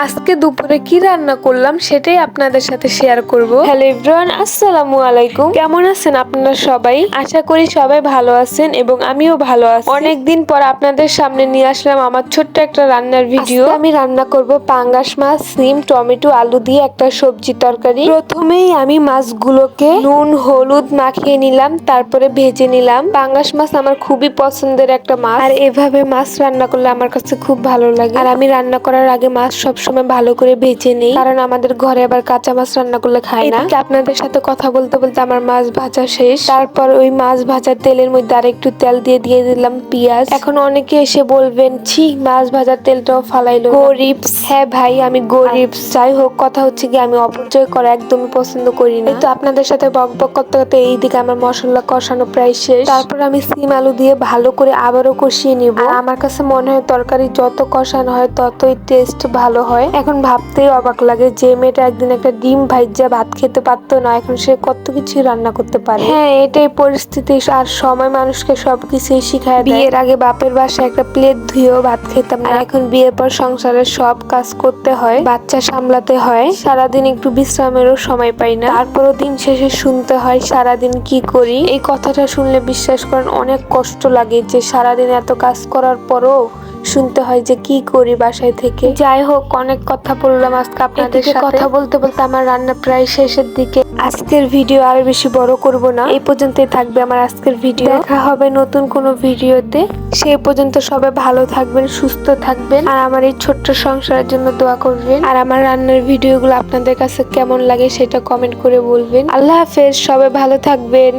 আজকে দুপুরে কি রান্না করলাম সেটাই আপনাদের সাথে শেয়ার করব। হ্যালো এভরিওয়ান, আসসালামু আলাইকুম। কেমন আছেন আপনারা সবাই? আশা করি সবাই ভালো আছেন এবং আমিও ভালো আছি। অনেকদিন পর আপনাদের সামনে নিয়ে আসলাম আমার ছোট্ট একটা রান্নার ভিডিও। আমি রান্না করব পাঙ্গাস মাছ, সিম, টমেটো, আলু দিয়ে একটা সবজি তরকারি। প্রথমেই আমি মাছগুলোকে নুন হলুদ মাখিয়ে নিলাম, তারপরে ভেজে নিলাম। পাঙ্গাস মাছ আমার খুবই পছন্দের একটা মাছ, আর এভাবে মাছ রান্না করলে আমার কাছে খুব ভালো লাগে। আর আমি রান্না করার আগে মাছ সবসময় ভালো করে ভেজে নেই, কারণ আমাদের ঘরে আবার কাঁচা মাছ রান্না করলে খায় না। আপনাদের সাথে কথা বলতে বলতে আমার মাছ ভাজা শেষ। তারপর ওই মাছ ভাজার তেলের মধ্যে আর একটু তেল দিয়ে দিলাম পেঁয়াজ। এখন অনেকে এসে বলবেন, ছি মাছ ভাজার তেলটাও ফালাইলো, গরিবস। হ্যাঁ ভাই, আমি গরিবস। যাই হোক, কথা হচ্ছে কি আমি অপচয় করা একদমই পছন্দ করি না। তো আপনাদের সাথে বক বক করতে করতে এইদিকে আমার মশলা কষানো প্রায় শেষ। তারপর আমি সিম আলু দিয়ে ভালো করে আবারও কষিয়ে নিব। আর আমার কাছে মনে হয় তরকারি যত কষানো হয় ততই টেস্ট ভালো হয়। এখন ভাবতেই অবাক লাগে যে মেয়েটা একদিন একটা ডিম ভাইজা ভাত খেতে পারতো না, এখন সে কত কিছু রান্না করতে পারে। হ্যাঁ, এটাই পরিস্থিতি আর সময় মানুষকে সবকিছুই শিখায়। বিয়ের আগে বাপের বাসায় একটা প্লেট ধুয়েও ভাত খেতাম না, এখন বিয়ের পর সংসারের সব কাজ করতে হয়, বাচ্চা সামলাতে হয়, সারাদিন একটু বিশ্রামেরও সময় পাই না। তারপরও দিন শেষে শুনতে হয় সারাদিন কি করি। এই কথাটা শুনলে বিশ্বাস করেন অনেক কষ্ট লাগে যে সারাদিন এত কাজ করার পরও শুনতে হয় যে কি করি বাসায় থেকে। যাই হোক, অনেক কথা বললাম আজকে আপনাদের সাথে। কথা বলতে বলতে আমার রান্না প্রায় শেষের দিকে। আজকের ভিডিও আর বেশি বড় করব না, এই পর্যন্তই থাকবে আমার আজকের ভিডিও। দেখা হবে নতুন কোনো ভিডিওতে। সেই পর্যন্ত সবাই ভালো থাকবেন, সুস্থ থাকবেন, আর আমার এই ছোট্ট সংসারের জন্য দোয়া করবেন। আর আমার রান্নার ভিডিওগুলো আপনাদের কাছে কেমন লাগে সেটা কমেন্ট করে বলবেন। আল্লাহ হাফেজ, সবাই ভালো থাকবেন।